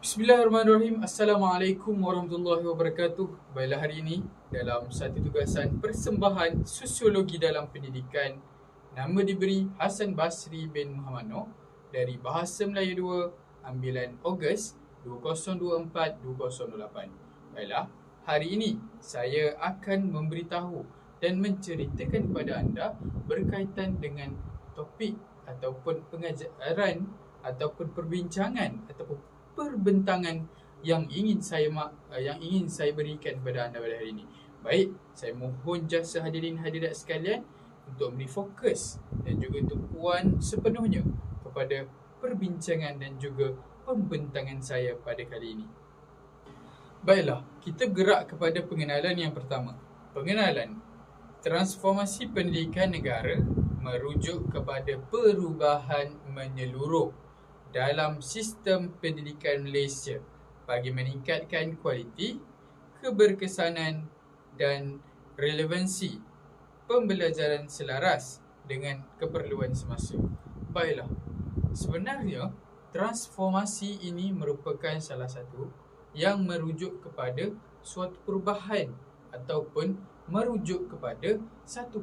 Bismillahirrahmanirrahim. Assalamualaikum warahmatullahi wabarakatuh. Baiklah, hari ini dalam satu tugasan persembahan Sosiologi dalam Pendidikan, nama diberi Hasan Basri bin Muhammad Noor dari Bahasa Melayu 2, ambilan Ogos 2024-2008. Baiklah, hari ini saya akan memberitahu dan menceritakan kepada anda berkaitan dengan topik ataupun pengajaran ataupun perbincangan ataupun perbentangan yang ingin saya berikan kepada anda pada hari ini. Baik, saya mohon jasa hadirin hadirat sekalian untuk memberi fokus dan juga tumpuan sepenuhnya kepada perbincangan dan juga pembentangan saya pada kali ini. Baiklah, kita gerak kepada pengenalan yang pertama. Pengenalan transformasi pendidikan negara merujuk kepada perubahan menyeluruh dalam sistem pendidikan Malaysia bagi meningkatkan kualiti, keberkesanan dan relevansi pembelajaran selaras dengan keperluan semasa. Baiklah, sebenarnya transformasi ini merupakan salah satu yang merujuk kepada suatu perubahan ataupun merujuk kepada satu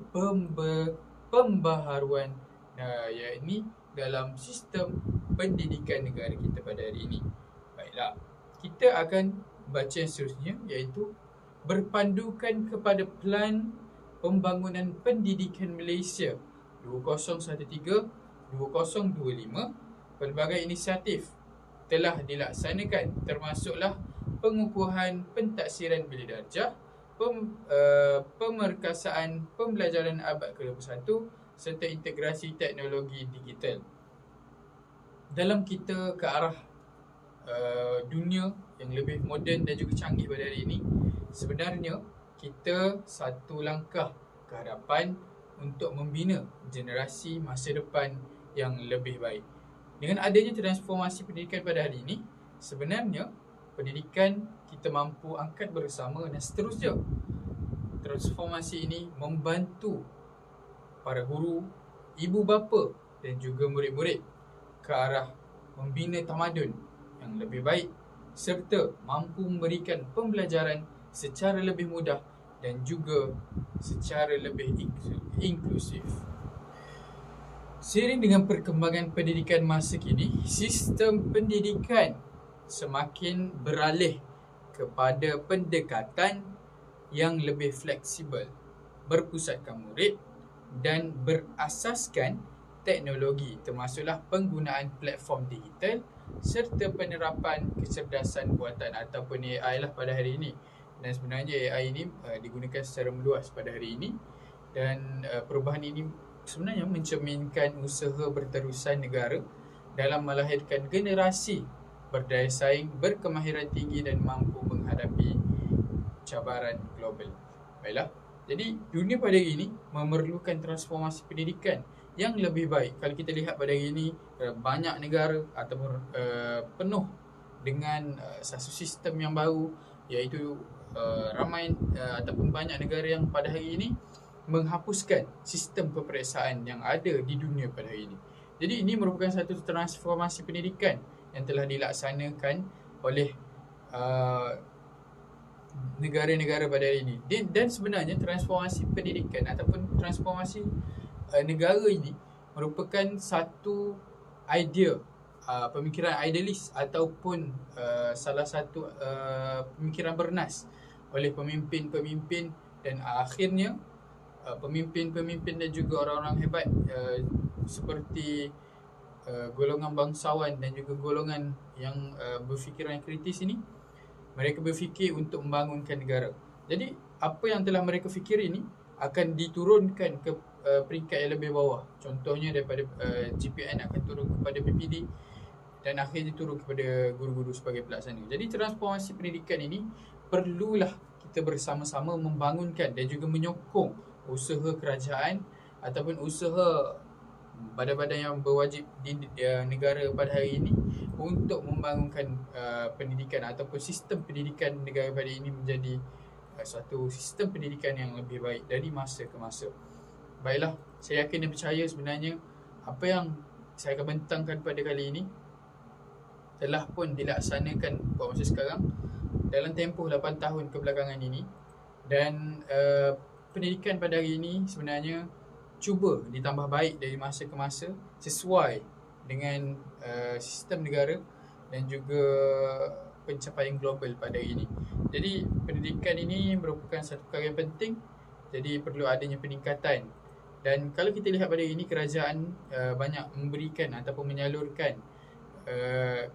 pembaharuan iaitu dalam sistem pendidikan negara kita pada hari ini. Baiklah, kita akan baca yang seterusnya iaitu berpandukan kepada Pelan Pembangunan Pendidikan Malaysia 2013-2025, pelbagai inisiatif telah dilaksanakan termasuklah pengukuhan pentaksiran bilik darjah, pemerkasaan pembelajaran abad ke-21 serta integrasi teknologi digital. Dalam kita ke arah dunia yang lebih moden dan juga canggih pada hari ini, sebenarnya kita satu langkah ke hadapan untuk membina generasi masa depan yang lebih baik. Dengan adanya transformasi pendidikan pada hari ini, sebenarnya pendidikan kita mampu angkat bersama dan seterusnya. Transformasi ini membantu para guru, ibu bapa dan juga murid-murid ke arah membina tamadun yang lebih baik serta mampu memberikan pembelajaran secara lebih mudah dan juga secara lebih inklusif. Seiring dengan perkembangan pendidikan masa kini, sistem pendidikan semakin beralih kepada pendekatan yang lebih fleksibel, berpusatkan murid dan berasaskan teknologi, termasuklah penggunaan platform digital serta penerapan kecerdasan buatan ataupun AI lah pada hari ini. Dan sebenarnya AI ini digunakan secara meluas pada hari ini, dan perubahan ini sebenarnya mencerminkan usaha berterusan negara dalam melahirkan generasi berdaya saing, berkemahiran tinggi dan mampu menghadapi cabaran global. Baiklah, jadi dunia pada hari ini memerlukan transformasi pendidikan yang lebih baik. Kalau kita lihat pada hari ini, banyak negara ataupun penuh dengan satu sistem yang baru, iaitu ramai ataupun banyak negara yang pada hari ini menghapuskan sistem peperiksaan yang ada di dunia pada hari ini. Jadi ini merupakan satu transformasi pendidikan yang telah dilaksanakan oleh negara-negara pada hari ini. Dan sebenarnya transformasi pendidikan ataupun transformasi negara ini merupakan satu idea, pemikiran idealis ataupun salah satu pemikiran bernas oleh pemimpin-pemimpin dan akhirnya pemimpin-pemimpin dan juga orang-orang hebat seperti golongan bangsawan dan juga golongan yang berfikiran kritis ini, mereka berfikir untuk membangunkan negara. Jadi apa yang telah mereka fikir ini akan diturunkan ke peringkat yang lebih bawah. Contohnya daripada GPN akan turun kepada PPD dan akhirnya turun kepada guru-guru sebagai pelaksana. Jadi transformasi pendidikan ini perlulah kita bersama-sama membangunkan dan juga menyokong usaha kerajaan ataupun usaha badan-badan yang berwajib di negara pada hari ini untuk membangunkan pendidikan ataupun sistem pendidikan negara pada ini menjadi suatu sistem pendidikan yang lebih baik dari masa ke masa. Baiklah, saya yakin dan percaya sebenarnya apa yang saya akan bentangkan pada kali ini telah pun dilaksanakan buat masa sekarang dalam tempoh 8 tahun kebelakangan ini. Dan pendidikan pada hari ini sebenarnya cuba ditambah baik dari masa ke masa sesuai dengan sistem negara dan juga pencapaian global pada hari ini. Jadi pendidikan ini merupakan satu perkara yang penting, jadi perlu adanya peningkatan. Dan kalau kita lihat pada hari ini, kerajaan banyak memberikan ataupun menyalurkan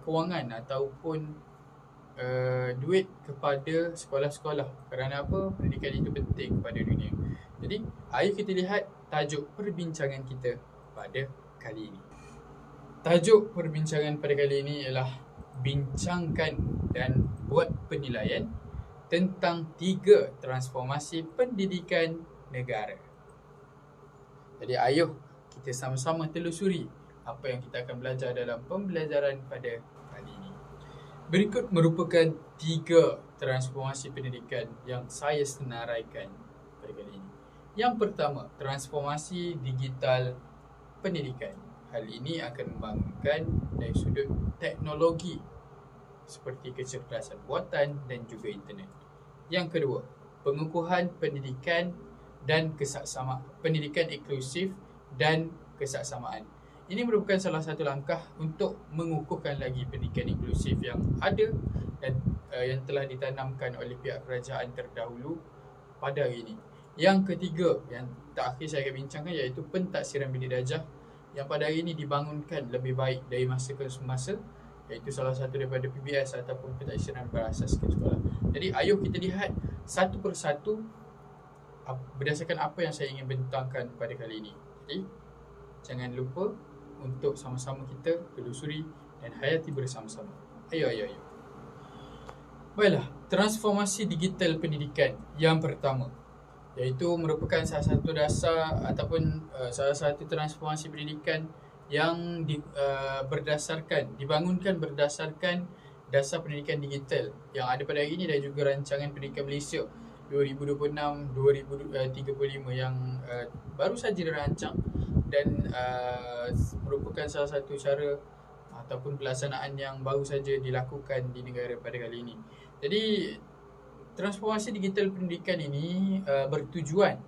kewangan ataupun duit kepada sekolah-sekolah. Kerana apa? Pendidikan itu penting kepada dunia. Jadi ayo kita lihat tajuk perbincangan kita pada kali ini. Tajuk perbincangan pada kali ini ialah bincangkan dan buat penilaian tentang 3 transformasi pendidikan negara. Jadi ayo kita sama-sama telusuri apa yang kita akan belajar dalam pembelajaran pada kali ini. Berikut merupakan 3 transformasi pendidikan yang saya senaraikan pada kali ini. Yang pertama, transformasi digital pendidikan. Hal ini akan membangunkan dari sudut teknologi seperti kecerdasan buatan dan juga internet. Yang kedua, pengukuhan pendidikan dan pendidikan inklusif dan kesaksamaan. Ini merupakan salah satu langkah untuk mengukuhkan lagi pendidikan inklusif yang ada dan yang telah ditanamkan oleh pihak kerajaan terdahulu pada hari ini. Yang ketiga, yang terakhir saya akan bincangkan, iaitu pentaksiran bilik darjah yang pada hari ini dibangunkan lebih baik dari masa ke masa, iaitu salah satu daripada PBS ataupun pentaksiran berasaskan sekolah. Jadi ayo kita lihat satu persatu berdasarkan apa yang saya ingin bentangkan pada kali ini. Jadi jangan lupa untuk sama-sama kita telusuri dan hayati bersama-sama. Ayo. Baiklah, transformasi digital pendidikan yang pertama, iaitu merupakan salah satu dasar ataupun salah satu transformasi pendidikan yang dibangunkan berdasarkan dasar pendidikan digital yang ada pada hari ini dan juga rancangan pendidikan Malaysia 2026-2035 yang baru saja dirancang dan merupakan salah satu cara ataupun pelaksanaan yang baru saja dilakukan di negara pada kali ini. Jadi transformasi digital pendidikan ini bertujuan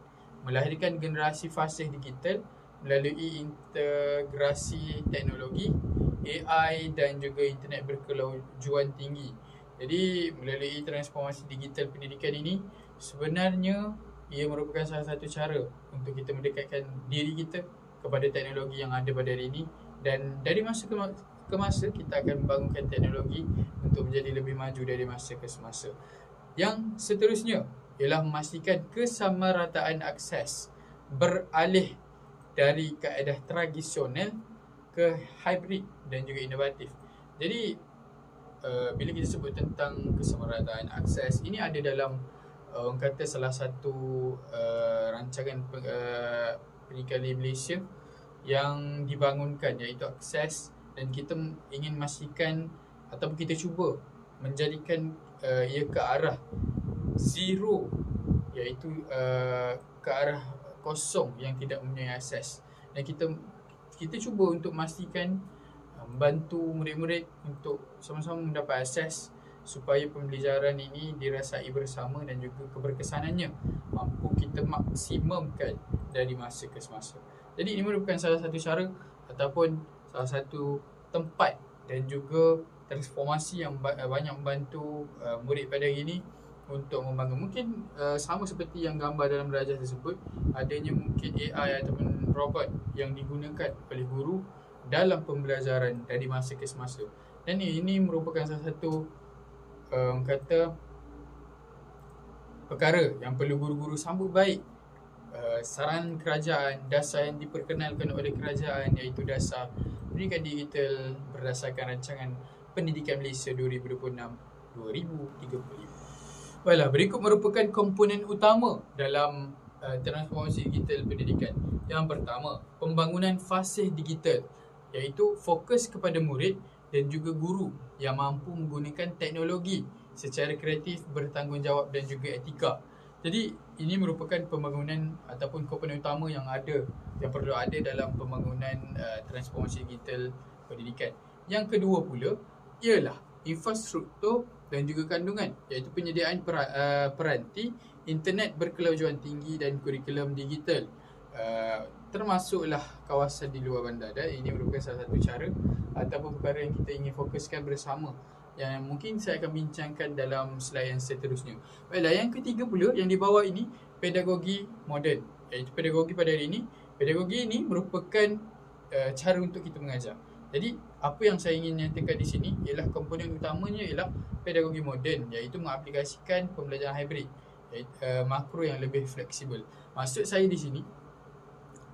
melahirkan generasi fasih digital melalui integrasi teknologi, AI dan juga internet berkelajuan tinggi. Jadi melalui transformasi digital pendidikan ini, sebenarnya ia merupakan salah satu cara untuk kita mendekatkan diri kita kepada teknologi yang ada pada hari ini, dan dari masa ke masa kita akan membangunkan teknologi untuk menjadi lebih maju dari masa ke semasa. Yang seterusnya ialah memastikan kesamarataan akses, beralih dari kaedah tradisional ke hybrid dan juga inovatif. Jadi bila kita sebut tentang kesamarataan akses, ini ada dalam orang kata salah satu rancangan pendidikan di Malaysia yang dibangunkan, iaitu akses, dan kita ingin memastikan ataupun kita cuba menjadikan ia ke arah zero, iaitu ke arah kosong yang tidak mempunyai akses. Dan kita cuba untuk memastikan membantu murid-murid untuk sama-sama mendapat akses supaya pembelajaran ini dirasai bersama dan juga keberkesanannya mampu kita maksimumkan dari masa ke semasa. Jadi ini merupakan salah satu cara ataupun salah satu tempat dan juga transformasi yang banyak membantu murid pada hari ini untuk membangun. Mungkin sama seperti yang gambar dalam darjah tersebut, adanya mungkin AI ataupun robot yang digunakan oleh guru dalam pembelajaran dari masa ke semasa. Dan ini merupakan salah satu kata perkara yang perlu guru-guru sambut baik. Saran kerajaan, dasar yang diperkenalkan oleh kerajaan, iaitu dasar pendidikan digital berdasarkan rancangan pendidikan Malaysia 2026-2035. Baiklah, berikut merupakan komponen utama dalam transformasi digital pendidikan. Yang pertama, pembangunan fasih digital, iaitu fokus kepada murid dan juga guru yang mampu menggunakan teknologi secara kreatif, bertanggungjawab dan juga etika. Jadi ini merupakan pembangunan ataupun komponen utama yang perlu ada dalam pembangunan transformasi digital pendidikan. Yang kedua pula ialah infrastruktur dan juga kandungan, iaitu penyediaan peranti internet berkelaujuan tinggi dan kurikulum digital, termasuklah kawasan di luar bandar. Dan ini merupakan salah satu cara ataupun perkara yang kita ingin fokuskan bersama, yang mungkin saya akan bincangkan dalam slide yang seterusnya. Baiklah, yang ketiga pula yang di bawah ini, pedagogi moden, iaitu pedagogi pada hari ini. Pedagogi ini merupakan cara untuk kita mengajar. Jadi apa yang saya ingin nyatakan di sini ialah komponen utamanya ialah pedagogi moden, iaitu mengaplikasikan pembelajaran hybrid, makro yang lebih fleksibel. Maksud saya di sini,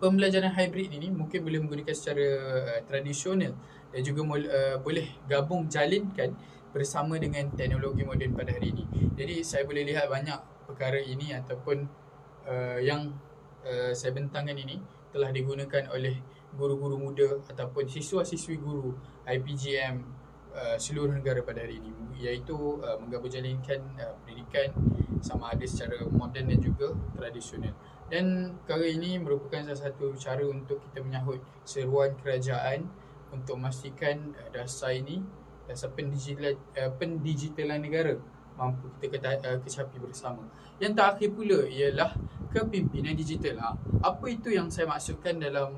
pembelajaran hybrid ini mungkin boleh menggunakan secara tradisional dan juga boleh gabung jalinkan bersama dengan teknologi moden pada hari ini. Jadi saya boleh lihat banyak perkara ini ataupun yang saya bentangkan ini telah digunakan oleh guru-guru muda ataupun siswa-siswi guru IPGM seluruh negara pada hari ini, iaitu menggabung jalinkan pendidikan sama ada secara moden dan juga tradisional. Dan perkara ini merupakan salah satu cara untuk kita menyahut seruan kerajaan untuk memastikan dasar pendigitalan negara mampu kita kecapi bersama. Yang terakhir pula ialah kepimpinan digital. Apa itu yang saya maksudkan dalam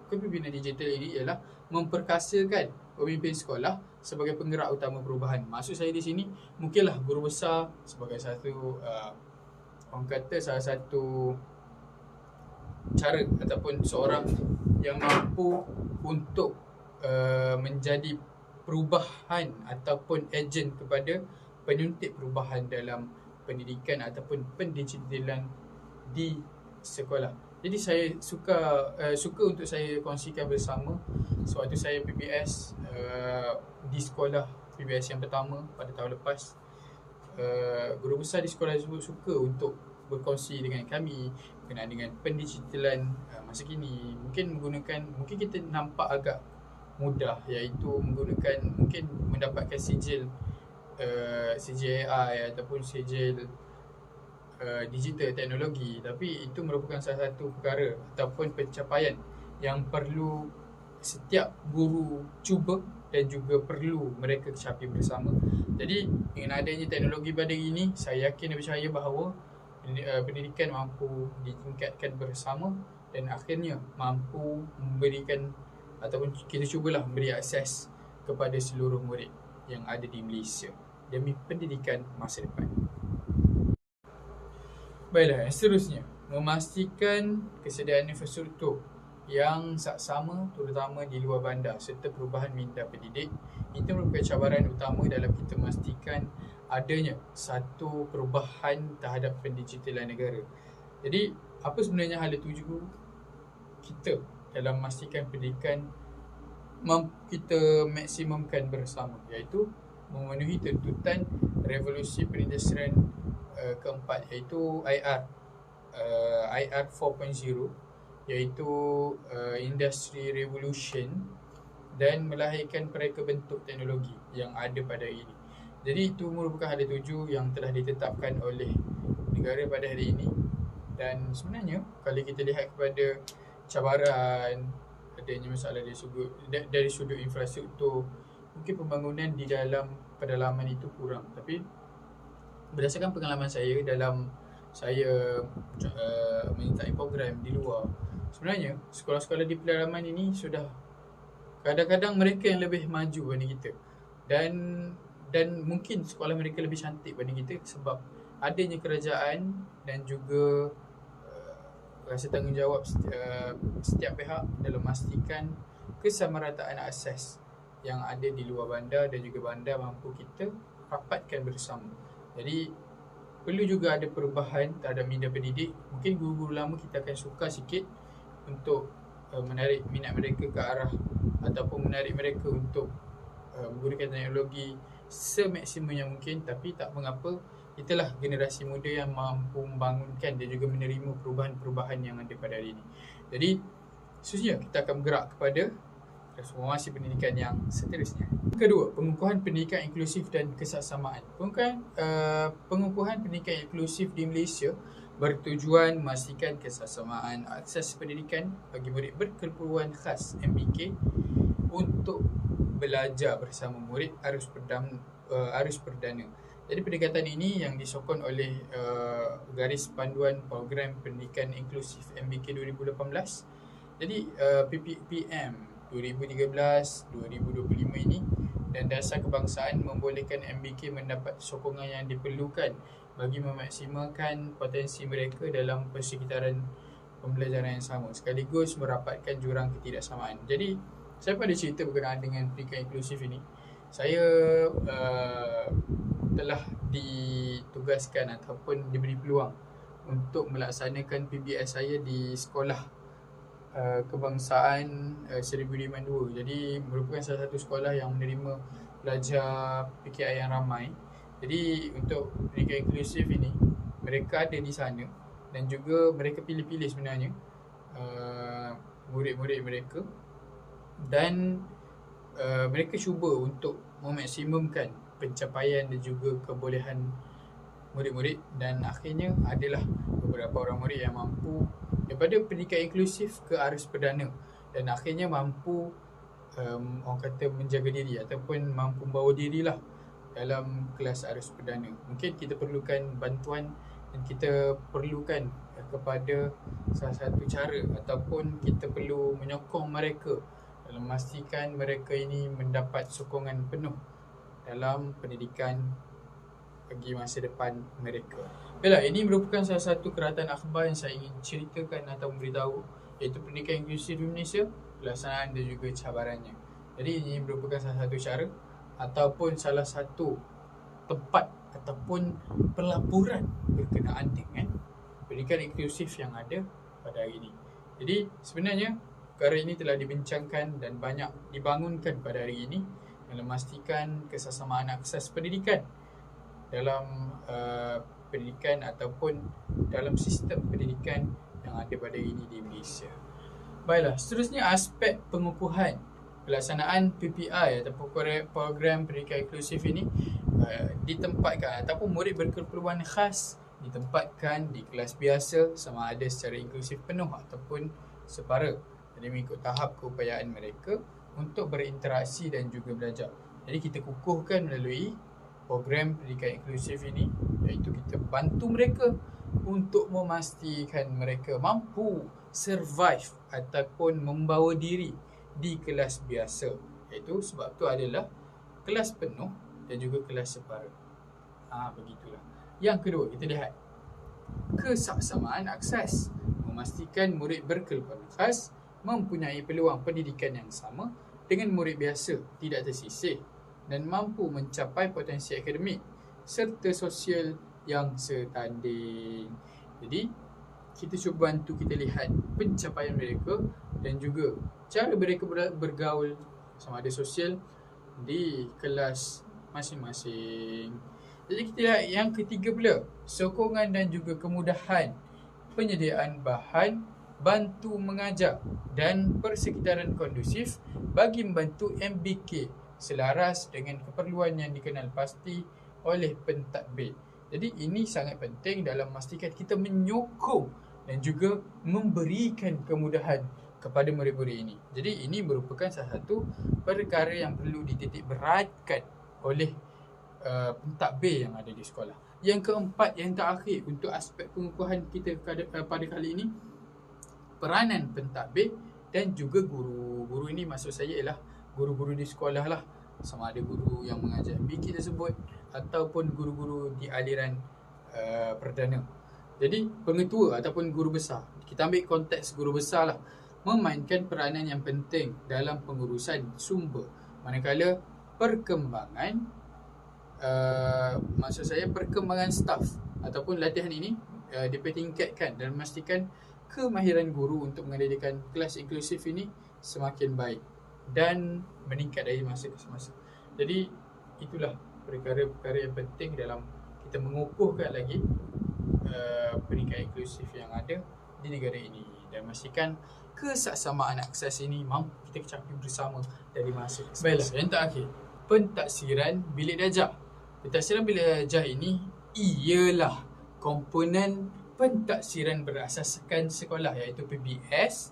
kepimpinan digital ini ialah memperkasakan pemimpin sekolah sebagai penggerak utama perubahan. Maksud saya di sini mungkinlah guru besar sebagai satu salah satu cara ataupun seorang yang mampu untuk menjadi perubahan ataupun ejen kepada penyuntik perubahan dalam pendidikan ataupun pendigitalan di sekolah. Jadi saya suka untuk saya kongsikan bersama sewaktu saya PBS di sekolah PBS yang pertama pada tahun lepas. Guru besar di sekolah tersebut suka untuk berkongsi dengan kami berkenaan dengan pendigitalan masa kini. Mungkin kita nampak agak mudah, iaitu mungkin mendapatkan sijil AI ataupun sijil digital teknologi, tapi itu merupakan salah satu perkara ataupun pencapaian yang perlu setiap guru cuba dan juga perlu mereka capai bersama. Jadi dengan adanya teknologi pada ini, saya yakin dan percaya bahawa pendidikan mampu ditingkatkan bersama dan akhirnya mampu memberikan ataupun kita cubalah memberi akses kepada seluruh murid yang ada di Malaysia demi pendidikan masa depan. Baiklah, yang seterusnya, memastikan kesediaan infrastruktur yang saksama terutama di luar bandar serta perubahan minda pendidik. Itu merupakan cabaran utama dalam kita memastikan adanya satu perubahan terhadap pendigitalan negara. Jadi, apa sebenarnya hala tuju kita dalam memastikan pendidikan kita maksimumkan bersama, iaitu memenuhi tuntutan revolusi perindustrian keempat, iaitu IR 4.0, iaitu Industry Revolution, dan melahirkan mereka bentuk teknologi yang ada pada hari ini. Jadi itu merupakan hala tuju yang telah ditetapkan oleh negara pada hari ini. Dan sebenarnya kalau kita lihat kepada cabaran adanya masalah dari sudut infrastruktur, mungkin pembangunan di dalam pedalaman itu kurang. Tapi berdasarkan pengalaman saya dalam saya menyertai program di luar, sebenarnya sekolah-sekolah di pedalaman ini sudah kadang-kadang mereka yang lebih maju berbanding kita, dan mungkin sekolah mereka lebih cantik berbanding kita sebab adanya kerajaan dan juga rasa tanggungjawab setiap pihak dalam memastikan kesamarataan akses yang ada di luar bandar dan juga bandar mampu kita rapatkan bersama. Jadi perlu juga ada perubahan terhadap minda pendidik. Mungkin guru-guru lama kita akan suka sikit untuk menarik minat mereka ke arah ataupun menarik mereka untuk menggunakan teknologi semaksimum yang mungkin. Tapi tak mengapa, itulah generasi muda yang mampu membangunkan dan juga menerima perubahan-perubahan yang ada pada hari ini. Jadi seterusnya kita akan bergerak kepada transformasi pendidikan yang seterusnya. Kedua, pengukuhan pendidikan inklusif dan kesaksamaan. Pengukuhan pendidikan inklusif di Malaysia bertujuan memastikan kesaksamaan akses pendidikan bagi murid berkeperluan khas MBK untuk belajar bersama murid arus perdana. Jadi pendekatan ini yang disokong oleh Garis Panduan Program Pendidikan Inklusif MBK 2018. Jadi PPPM 2013-2025 ini dan Dasar Kebangsaan membolehkan MBK mendapat sokongan yang diperlukan bagi memaksimalkan potensi mereka dalam persekitaran pembelajaran yang sama sekaligus merapatkan jurang ketidaksamaan. Jadi saya pada cerita berkenaan dengan pendidikan inklusif ini. Saya telah ditugaskan ataupun diberi peluang untuk melaksanakan PBS saya di sekolah kebangsaan Seri Budiman 2. Jadi merupakan salah satu sekolah yang menerima pelajar PKI yang ramai. Jadi untuk pendidikan inklusif ini, mereka ada di sana dan juga mereka pilih-pilih sebenarnya murid-murid mereka, dan mereka cuba untuk memaksimumkan pencapaian dan juga kebolehan murid-murid, dan akhirnya adalah beberapa orang murid yang mampu daripada pendidikan inklusif ke arus perdana dan akhirnya mampu orang kata menjaga diri ataupun mampu membawa dirilah dalam kelas arus perdana. Mungkin kita perlukan bantuan dan kita perlukan kepada salah satu cara ataupun kita perlu menyokong mereka dalam memastikan mereka ini mendapat sokongan penuh dalam pendidikan bagi masa depan mereka. Baiklah, ini merupakan salah satu keratan akhbar yang saya ingin ceritakan atau memberitahu, iaitu pendidikan inklusif di Malaysia, pelaksanaan dan juga cabarannya. Jadi ini merupakan salah satu cara ataupun salah satu tempat ataupun pelaburan berkenaan dengan pendidikan inklusif yang ada pada hari ini. Jadi sebenarnya perkara ini telah dibincangkan dan banyak dibangunkan pada hari ini dalam memastikan kesesamaan akses pendidikan dalam pendidikan ataupun dalam sistem pendidikan yang ada pada hari ini di Malaysia. Baiklah, seterusnya aspek pengukuhan pelaksanaan PPI ataupun program pendidikan inklusif ini ditempatkan ataupun murid berkeperluan khas ditempatkan di kelas biasa sama ada secara inklusif penuh ataupun separa. Jadi mengikut tahap keupayaan mereka untuk berinteraksi dan juga belajar. Jadi kita kukuhkan melalui program pendidikan inklusif ini, iaitu kita bantu mereka untuk memastikan mereka mampu survive ataupun membawa diri di kelas biasa, iaitu sebab tu adalah kelas penuh dan juga kelas separa. Begitulah. Yang kedua, kita lihat kesaksamaan akses, memastikan murid berkeperluan khas mempunyai peluang pendidikan yang sama dengan murid biasa, tidak tersisih dan mampu mencapai potensi akademik serta sosial yang setanding. Jadi kita cuba bantu kita lihat pencapaian mereka dan juga cara mereka bergaul sama ada sosial di kelas masing-masing. Jadi kita lihat yang ketiga pula, sokongan dan juga kemudahan penyediaan bahan bantu mengajar dan persekitaran kondusif bagi membantu MBK selaras dengan keperluan yang dikenal pasti oleh pentadbir. Jadi ini sangat penting dalam memastikan kita menyokong dan juga memberikan kemudahan kepada murid-murid ini. Jadi ini merupakan salah satu perkara yang perlu dititik beratkan oleh pentadbir yang ada di sekolah. Yang keempat, yang terakhir untuk aspek pengukuhan kita pada kali ini, peranan pentadbir dan juga guru. Guru ini maksud saya ialah guru-guru di sekolah lah, sama ada guru yang mengajar MBK tersebut ataupun guru-guru di aliran perdana. Jadi pengetua ataupun guru besar, kita ambil konteks guru besar lah, memainkan peranan yang penting dalam pengurusan sumber manakala perkembangan maksud saya perkembangan staf ataupun latihan ini dipertingkatkan dan memastikan kemahiran guru untuk mengadakan kelas inklusif ini semakin baik dan meningkat dari masa ke semasa. Jadi itulah perkara-perkara yang penting dalam kita mengukuhkan lagi pendidikan inklusif yang ada di negara ini dan memastikan kesaksamaan akses ini mampu kita capai bersama dari masa ke semasa. Baiklah, yang terakhir, pentaksiran bilik darjah. Pentaksiran bilik darjah ini ialah komponen pentaksiran berasaskan sekolah, iaitu PBS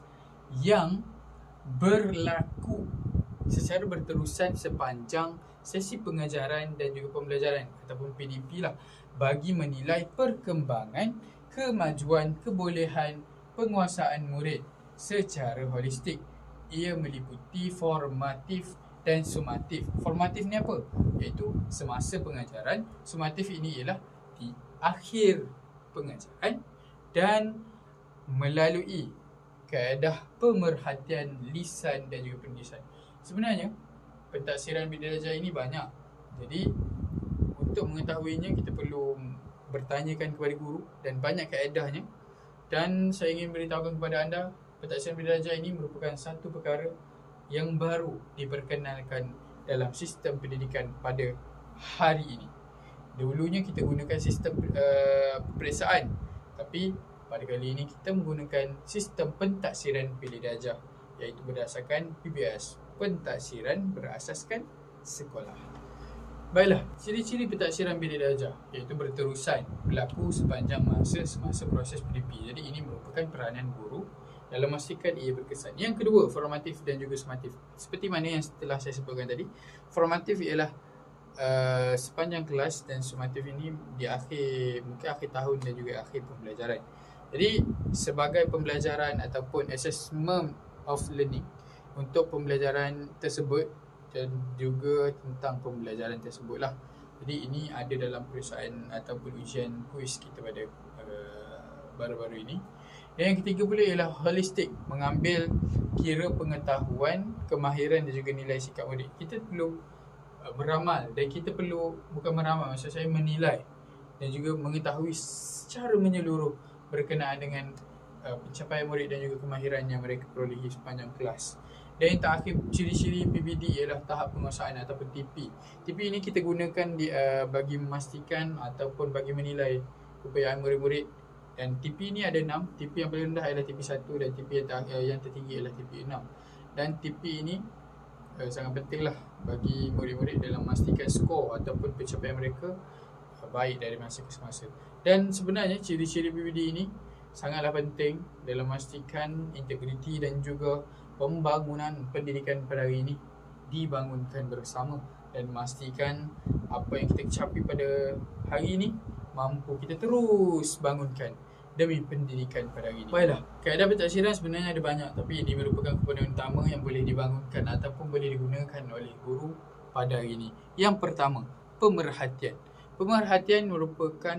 yang berlaku secara berterusan sepanjang sesi pengajaran dan juga pembelajaran ataupun PDP lah, bagi menilai perkembangan, kemajuan, kebolehan, penguasaan murid secara holistik. Ia meliputi formatif dan sumatif. Formatif ni apa? Iaitu semasa pengajaran. Sumatif ini ialah di akhir pengajaran dan melalui kaedah pemerhatian lisan dan juga penulisan. Sebenarnya pentafsiran Bidayah Darjah ini banyak. Jadi untuk mengetahuinya kita perlu bertanyakan kepada guru dan banyak kaedahnya. Dan saya ingin beritahukan kepada anda, pentafsiran Bidayah Darjah ini merupakan satu perkara yang baru diperkenalkan dalam sistem pendidikan pada hari ini. Dulunya kita gunakan sistem peperiksaan, tapi pada kali ini kita menggunakan sistem pentafsiran Bidayah Darjah, iaitu berdasarkan PBS, pentafsiran berasaskan sekolah. Baiklah, ciri-ciri pentafsiran Bidayah Darjah iaitu berterusan, berlaku sepanjang semasa proses PDP. Jadi ini merupakan peranan guru dalam memastikan ia berkesan. Yang kedua, formatif dan juga sumatif. Seperti mana yang telah saya sebutkan tadi, formatif ialah sepanjang kelas dan sumatif ini di mungkin akhir tahun dan juga akhir pembelajaran. Jadi sebagai pembelajaran ataupun assessment of learning untuk pembelajaran tersebut dan juga tentang pembelajaran tersebut lah. Jadi ini ada dalam peperiksaan ataupun ujian kuis kita pada baru-baru ini. Dan yang ketiga pula ialah holistik, mengambil kira pengetahuan, kemahiran dan juga nilai sikap murid. Kita perlu meramal dan kita perlu, bukan meramal, maksud saya menilai dan juga mengetahui secara menyeluruh berkenaan dengan pencapaian murid dan juga kemahiran yang mereka perolehi sepanjang kelas. Dan yang terakhir, ciri-ciri PBD ialah tahap penguasaan ataupun TP. TP ini kita gunakan bagi memastikan ataupun bagi menilai kepayaan murid-murid. Dan TP ini ada 6. TP yang paling rendah adalah TP 1 dan TP yang tertinggi adalah TP 6. Dan TP ini sangat pentinglah bagi murid-murid dalam memastikan skor ataupun pencapaian mereka baik dari masa ke semasa. Dan sebenarnya ciri-ciri PBD ini sangatlah penting dalam memastikan integriti dan juga pembangunan pendidikan pada hari ini dibangunkan bersama dan memastikan apa yang kita capai pada hari ini mampu kita terus bangunkan demi pendidikan pada hari ini. Baiklah, kaedah pentafsiran sebenarnya ada banyak, tapi ini merupakan komponen utama yang boleh dibangunkan ataupun boleh digunakan oleh guru pada hari ini. Yang pertama, pemerhatian. Pemerhatian merupakan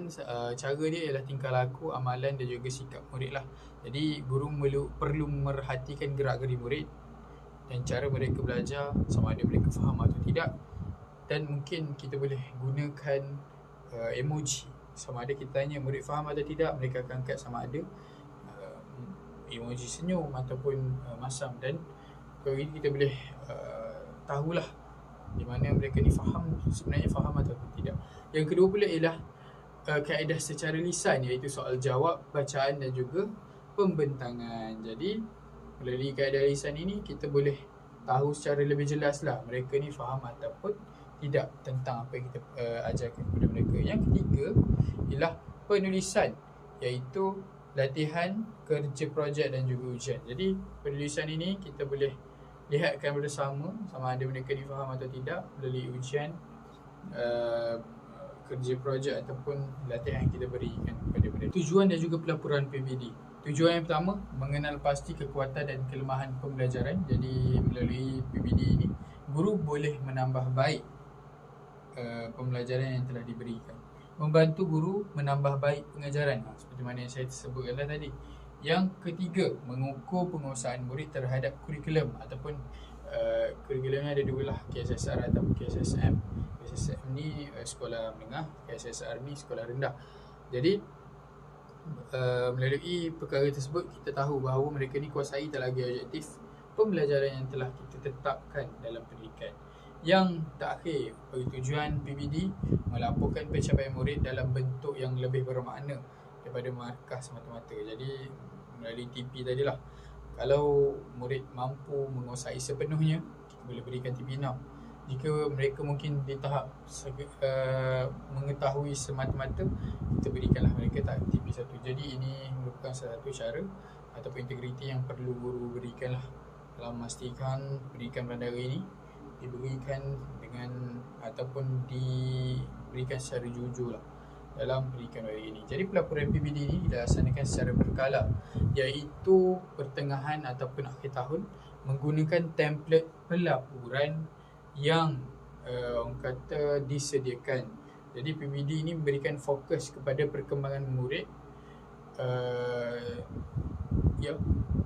cara dia ialah tingkah laku, amalan dan juga sikap murid lah. Jadi guru perlu memerhatikan gerak-geri murid dan cara mereka belajar, sama ada mereka faham atau tidak. Dan mungkin kita boleh gunakan emoji. Sama ada kita tanya murid faham atau tidak, mereka akan angkat sama ada emoji senyum ataupun masam. Dan kalau ini kita boleh tahulah di mana mereka ni sebenarnya faham atau tidak. Yang kedua pula ialah kaedah secara lisan, iaitu soal jawab, bacaan dan juga pembentangan. Jadi melalui kaedah lisan ini kita boleh tahu secara lebih jelas lah mereka ni faham ataupun tidak tentang apa yang kita ajarkan kepada mereka. Yang ketiga ialah penulisan, iaitu latihan, kerja projek dan juga ujian. Jadi penulisan ini kita boleh lihatkan bersama sama ada mereka difaham atau tidak melalui ujian, kerja projek ataupun latihan yang kita berikan kepada mereka. Tujuan dan juga pelaporan PBD. Tujuan yang pertama, mengenal pasti kekuatan dan kelemahan pembelajaran. Jadi melalui PBD ini, guru boleh menambah baik pembelajaran yang telah diberikan. Membantu guru menambah baik pengajaran, seperti mana yang saya sebutkan tadi. Yang ketiga, mengukur penguasaan murid terhadap kurikulum ataupun kurikulumnya ada dua lah, KSSR ataupun KSSM. KSSM ni sekolah menengah, KSSR ni sekolah rendah. Jadi melalui perkara tersebut kita tahu bahawa mereka ni kuasai tak lagi objektif pembelajaran yang telah kita tetapkan dalam pendidikan. Yang terakhir, bagi tujuan PBD melaporkan pencapaian murid dalam bentuk yang lebih bermakna daripada markah semata-mata. Jadi melalui TP tadilah, kalau murid mampu menguasai sepenuhnya, kita boleh berikan TP 6. Jika mereka mungkin di tahap mengetahui semata-mata, kita berikanlah mereka TP 1. Jadi ini merupakan salah satu cara ataupun integriti yang perlu guru berikanlah dalam memastikan pendidikan pada hari ini diberikan dengan ataupun diberikan secara jujur lah dalam pendidikan hari ini. Jadi pelaporan PBD ini dilaksanakan secara berkala, iaitu pertengahan ataupun akhir tahun menggunakan template pelaporan yang orang kata disediakan. Jadi PBD ini memberikan fokus kepada perkembangan murid.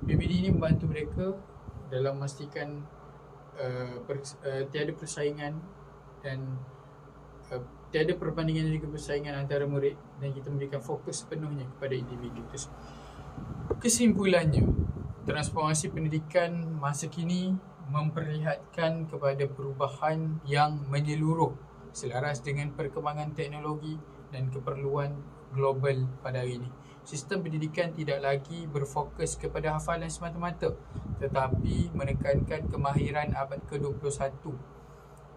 PBD ini membantu mereka dalam memastikan tiada persaingan dan tiada perbandingan dan juga persaingan antara murid, dan kita memberikan fokus sepenuhnya kepada individu itu. Kesimpulannya, transformasi pendidikan masa kini memperlihatkan kepada perubahan yang menyeluruh selaras dengan perkembangan teknologi dan keperluan global pada hari ini. Sistem pendidikan tidak lagi berfokus kepada hafalan semata-mata, tetapi menekankan kemahiran abad ke-21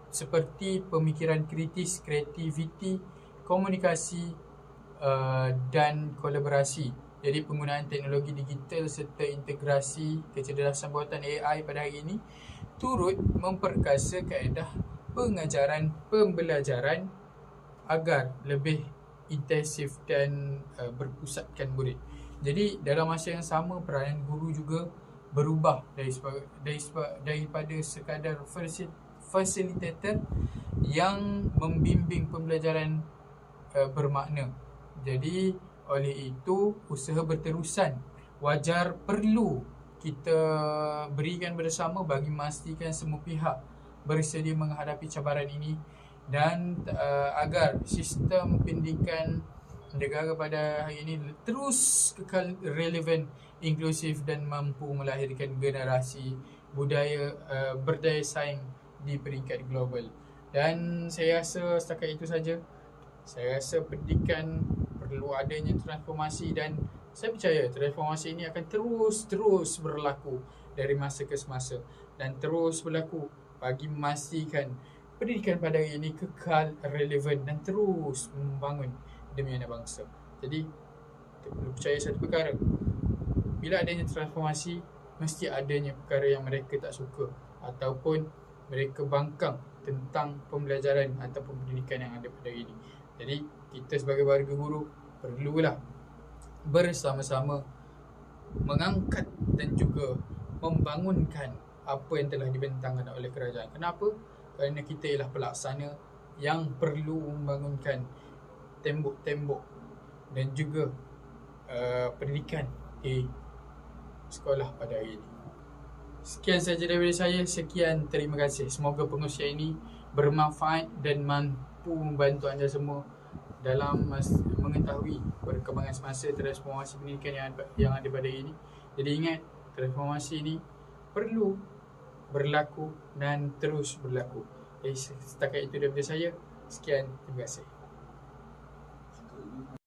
seperti pemikiran kritis, kreativiti, komunikasi dan kolaborasi. Jadi penggunaan teknologi digital serta integrasi kecerdasan buatan AI pada hari ini turut memperkasa kaedah pengajaran pembelajaran agar lebih intensif dan berpusatkan murid. Jadi dalam masa yang sama, peranan guru juga berubah daripada sekadar facilitator yang membimbing pembelajaran bermakna. Jadi oleh itu, usaha berterusan wajar perlu kita berikan bersama bagi memastikan semua pihak bersedia menghadapi cabaran ini, dan agar sistem pendidikan negara pada hari ini terus kekal relevan, inklusif dan mampu melahirkan generasi budaya berdaya saing di peringkat global. Dan saya rasa setakat itu saja. Saya rasa pendidikan perlu adanya transformasi, dan saya percaya transformasi ini akan terus berlaku dari masa ke semasa dan terus berlaku bagi memastikan pendidikan pada hari ini kekal relevan dan terus membangun demi anak bangsa. Jadi kita perlu percaya satu perkara, bila adanya transformasi, mesti adanya perkara yang mereka tak suka ataupun mereka bangkang tentang pembelajaran ataupun pendidikan yang ada pada hari ini. Jadi kita sebagai warga guru perlulah bersama-sama mengangkat dan juga membangunkan apa yang telah dibentangkan oleh kerajaan. Kenapa? Kerana kita ialah pelaksana yang perlu membangunkan tembok-tembok dan juga pendidikan di sekolah pada hari ini. Sekian sahaja daripada saya. Sekian, terima kasih. Semoga pengursian ini bermanfaat dan mampu membantu anda semua dalam mengetahui perkembangan semasa transformasi pendidikan yang ada pada hari ini. Jadi ingat, transformasi ini perlu berlaku dan terus berlaku. Jadi setakat itu daripada saya. Sekian, terima kasih.